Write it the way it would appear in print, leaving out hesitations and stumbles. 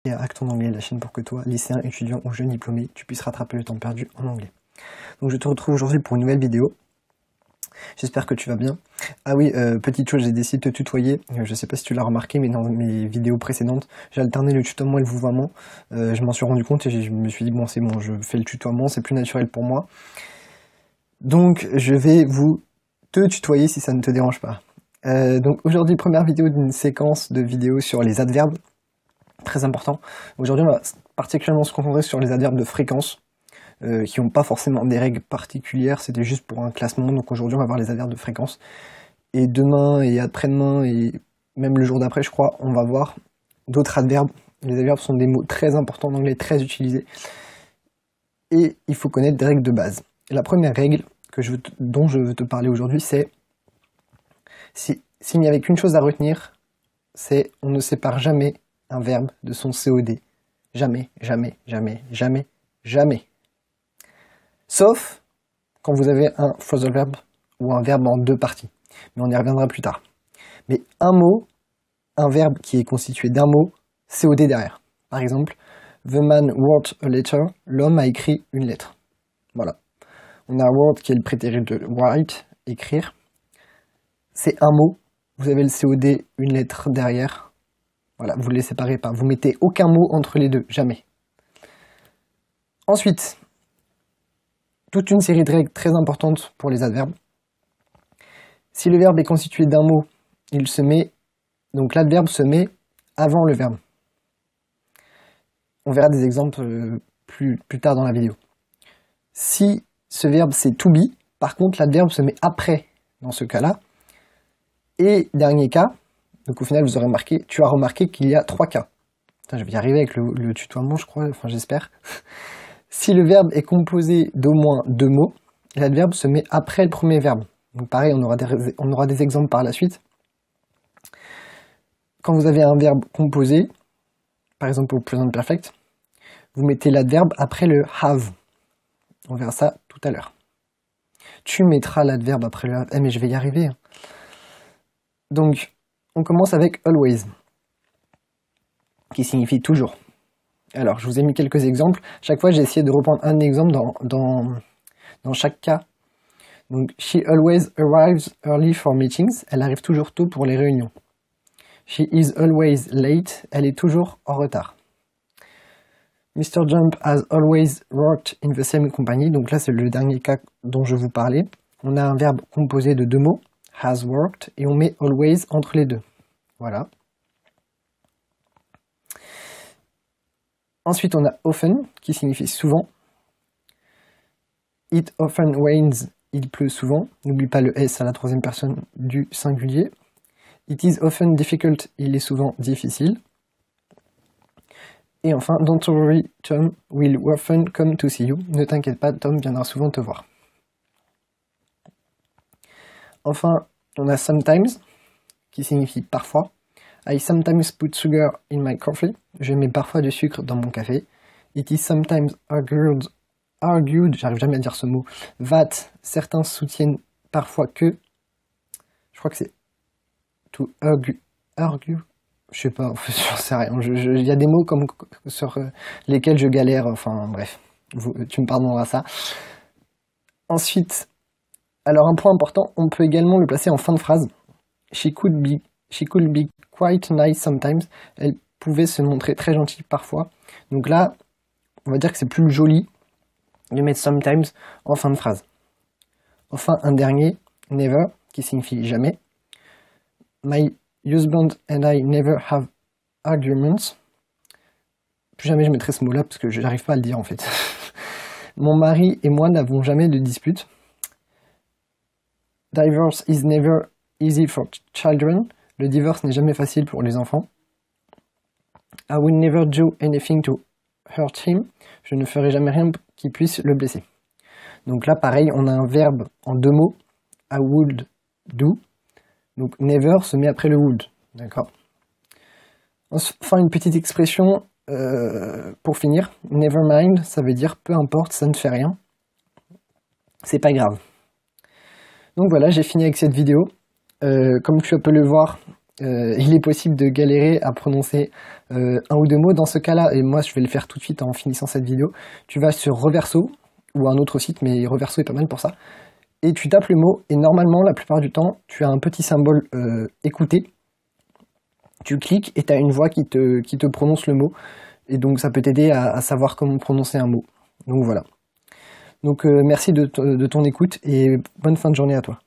Et à Acte en anglais, la chaîne pour que toi, lycéen, étudiant ou jeune diplômé, tu puisses rattraper le temps perdu en anglais. Donc je te retrouve aujourd'hui pour une nouvelle vidéo. J'espère que tu vas bien. Ah oui, petite chose, j'ai décidé de te tutoyer. Je sais pas si tu l'as remarqué, mais dans mes vidéos précédentes, j'ai alterné le tutoiement et le vouvoiement. Je m'en suis rendu compte et je me suis dit, bon c'est bon, je fais le tutoiement, c'est plus naturel pour moi. Donc je vais te tutoyer si ça ne te dérange pas. Donc aujourd'hui, première vidéo d'une séquence de vidéos sur les adverbes. Très important. Aujourd'hui, on va particulièrement se concentrer sur les adverbes de fréquence, qui n'ont pas forcément des règles particulières, c'était juste pour un classement. Donc aujourd'hui, on va voir les adverbes de fréquence. Et demain et après-demain, et même le jour d'après, je crois, on va voir d'autres adverbes. Les adverbes sont des mots très importants en anglais, très utilisés. Et il faut connaître des règles de base. Et la première règle dont je veux te parler aujourd'hui, c'est s'il n'y avait qu'une chose à retenir, c'est on ne sépare jamais un verbe de son COD. Jamais, jamais, jamais, jamais, jamais. Sauf quand vous avez un phrasal verb ou un verbe en deux parties. Mais on y reviendra plus tard. Mais un mot, un verbe qui est constitué d'un mot, COD derrière. Par exemple, the man wrote a letter, l'homme a écrit une lettre. Voilà. On a wrote qui est le prétérit de write, écrire. C'est un mot, vous avez le COD, une lettre derrière. Voilà, vous ne les séparez pas. Vous mettez aucun mot entre les deux, jamais. Ensuite, toute une série de règles très importantes pour les adverbes. Si le verbe est constitué d'un mot, donc l'adverbe se met avant le verbe. On verra des exemples plus tard dans la vidéo. Si ce verbe c'est to be, par contre l'adverbe se met après dans ce cas-là. Et dernier cas, donc au final tu as remarqué qu'il y a 3 cas. Putain, je vais y arriver avec le tutoiement, je crois, enfin j'espère. Si le verbe est composé d'au moins 2 mots, l'adverbe se met après le premier verbe. Donc pareil, on aura des exemples par la suite. Quand vous avez un verbe composé, par exemple au present perfect, vous mettez l'adverbe après le have. On verra ça tout à l'heure. Tu mettras l'adverbe après le have. Mais je vais y arriver. Donc, on commence avec always, qui signifie toujours. Alors, je vous ai mis quelques exemples. Chaque fois, j'ai essayé de reprendre un exemple dans chaque cas. Donc, she always arrives early for meetings. Elle arrive toujours tôt pour les réunions. She is always late. Elle est toujours en retard. Mr. Jump has always worked in the same company. Donc là, c'est le dernier cas dont je vous parlais. On a un verbe composé de 2 mots, has worked, et on met always entre les deux. Voilà. Ensuite, on a often, qui signifie souvent. It often rains, il pleut souvent. N'oublie pas le S à la 3e personne du singulier. It is often difficult, il est souvent difficile. Et enfin, don't worry, Tom will often come to see you. Ne t'inquiète pas, Tom viendra souvent te voir. Enfin, on a sometimes, qui signifie parfois. I sometimes put sugar in my coffee. Je mets parfois du sucre dans mon café. It is sometimes argued, j'arrive jamais à dire ce mot, that certains soutiennent parfois que, je crois que c'est to argue, je sais pas, j'en sais rien. Il y a des mots sur lesquels je galère, enfin bref, tu me pardonneras ça. Ensuite, alors un point important, on peut également le placer en fin de phrase. She could be quite nice sometimes. Elle pouvait se montrer très gentille parfois. Donc là, on va dire que c'est plus joli de mettre sometimes en fin de phrase. Enfin, un dernier, never, qui signifie jamais. My husband and I never have arguments. Plus jamais je mettrai ce mot-là parce que je n'arrive pas à le dire en fait. Mon mari et moi n'avons jamais de dispute. Divorce is never easy for children. Le divorce n'est jamais facile pour les enfants. I will never do anything to hurt him. Je ne ferai jamais rien qui puisse le blesser. Donc là, pareil, on a un verbe en 2 mots. I would do. Donc never se met après le would. D'accord. Enfin, une petite expression pour finir. Never mind, ça veut dire peu importe, ça ne fait rien. C'est pas grave. Donc voilà, j'ai fini avec cette vidéo. Comme tu peux le voir, il est possible de galérer à prononcer un ou deux mots. Dans ce cas-là, et moi je vais le faire tout de suite en finissant cette vidéo, tu vas sur Reverso, ou un autre site, mais Reverso est pas mal pour ça, et tu tapes le mot, et normalement, la plupart du temps, tu as un petit symbole écouter, tu cliques, et tu as une voix qui te prononce le mot, et donc ça peut t'aider à savoir comment prononcer un mot. Donc voilà. Donc merci de ton écoute, et bonne fin de journée à toi.